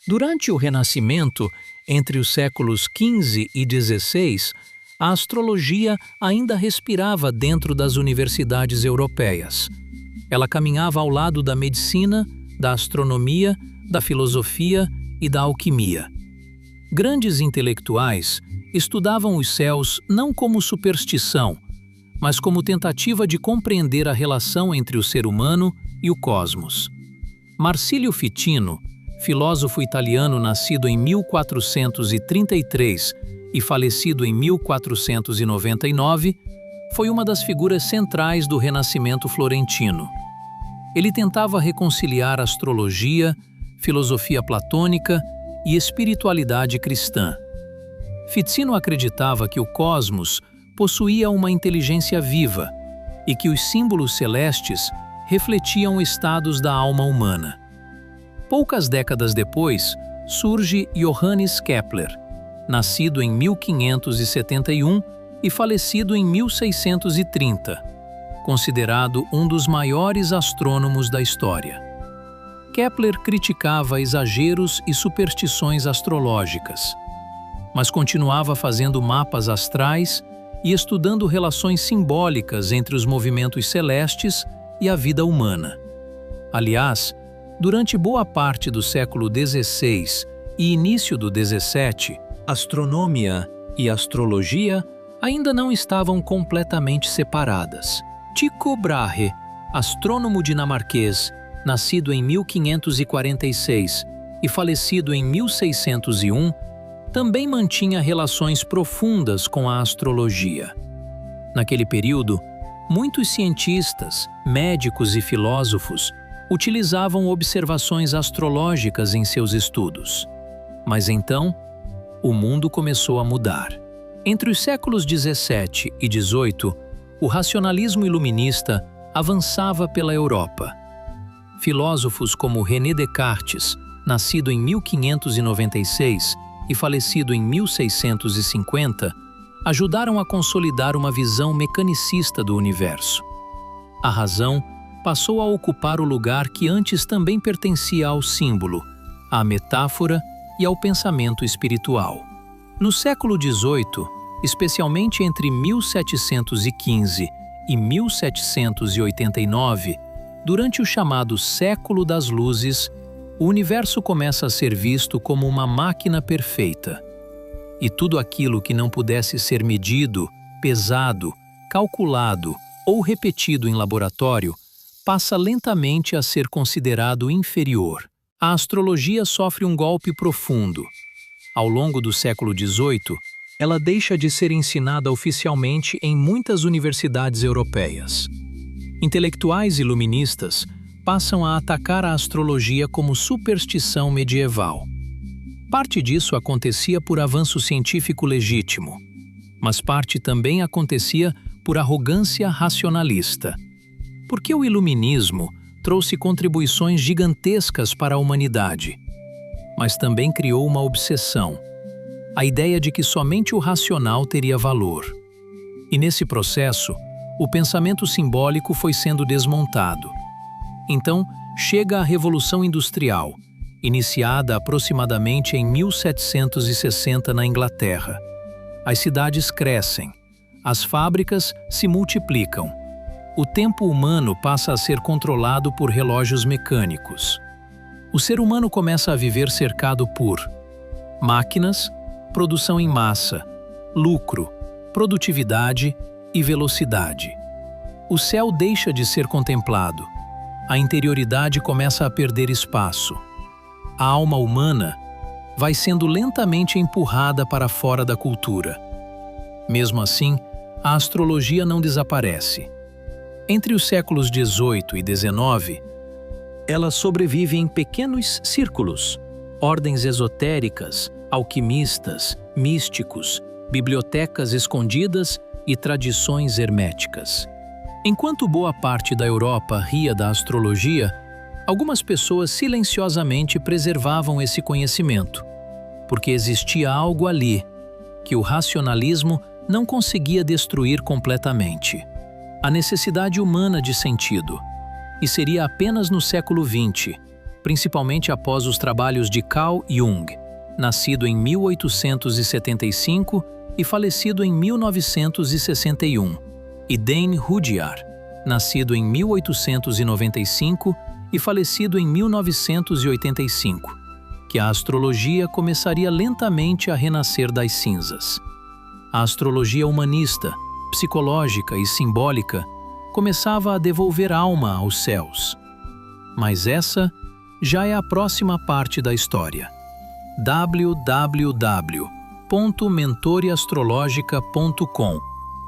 Durante o Renascimento, entre os séculos XV e XVI, a astrologia ainda respirava dentro das universidades europeias. Ela caminhava ao lado da medicina, da astronomia, da filosofia e da alquimia. Grandes intelectuais estudavam os céus não como superstição, mas como tentativa de compreender a relação entre o ser humano e o cosmos. Marsilio Ficino, filósofo italiano nascido em 1433 e falecido em 1499, foi uma das figuras centrais do Renascimento florentino. Ele tentava reconciliar astrologia, filosofia platônica e espiritualidade cristã. Ficino acreditava que o cosmos possuía uma inteligência viva e que os símbolos celestes refletiam estados da alma humana. Poucas décadas depois, surge Johannes Kepler, nascido em 1571 e falecido em 1630, considerado um dos maiores astrônomos da história. Kepler criticava exageros e superstições astrológicas, mas continuava fazendo mapas astrais e estudando relações simbólicas entre os movimentos celestes e a vida humana. Aliás, durante boa parte do século XVI e início do XVII, astronomia e astrologia ainda não estavam completamente separadas. Tycho Brahe, astrônomo dinamarquês, nascido em 1546 e falecido em 1601, também mantinha relações profundas com a astrologia. Naquele período, muitos cientistas, médicos e filósofos utilizavam observações astrológicas em seus estudos. Mas então, o mundo começou a mudar. Entre os séculos XVII e XVIII, o racionalismo iluminista avançava pela Europa. Filósofos como René Descartes, nascido em 1596 e falecido em 1650, ajudaram a consolidar uma visão mecanicista do universo. A razão passou a ocupar o lugar que antes também pertencia ao símbolo, à metáfora e ao pensamento espiritual. No século XVIII, especialmente entre 1715 e 1789, durante o chamado Século das Luzes, o universo começa a ser visto como uma máquina perfeita. E tudo aquilo que não pudesse ser medido, pesado, calculado ou repetido em laboratório passa lentamente a ser considerado inferior. A astrologia sofre um golpe profundo. Ao longo do século XVIII, ela deixa de ser ensinada oficialmente em muitas universidades europeias. Intelectuais iluministas passam a atacar a astrologia como superstição medieval. Parte disso acontecia por avanço científico legítimo, mas parte também acontecia por arrogância racionalista. Porque o iluminismo trouxe contribuições gigantescas para a humanidade, mas também criou uma obsessão, a ideia de que somente o racional teria valor. E nesse processo, o pensamento simbólico foi sendo desmontado. Então, chega a Revolução Industrial, iniciada aproximadamente em 1760 na Inglaterra. As cidades crescem, as fábricas se multiplicam. O tempo humano passa a ser controlado por relógios mecânicos. O ser humano começa a viver cercado por máquinas, produção em massa, lucro, produtividade e velocidade. O céu deixa de ser contemplado. A interioridade começa a perder espaço. A alma humana vai sendo lentamente empurrada para fora da cultura. Mesmo assim, a astrologia não desaparece. Entre os séculos XVIII e XIX, ela sobrevive em pequenos círculos, ordens esotéricas, alquimistas, místicos, bibliotecas escondidas e tradições herméticas. Enquanto boa parte da Europa ria da astrologia, algumas pessoas silenciosamente preservavam esse conhecimento, porque existia algo ali que o racionalismo não conseguia destruir completamente: a necessidade humana de sentido. E seria apenas no século XX, principalmente após os trabalhos de Carl Jung, nascido em 1875 e falecido em 1961, e Dane Rudhyar, nascido em 1895 e falecido em 1985, que a astrologia começaria lentamente a renascer das cinzas. A astrologia humanista, psicológica e simbólica começava a devolver alma aos céus. Mas essa já é a próxima parte da história. www.mentoreastrologica.com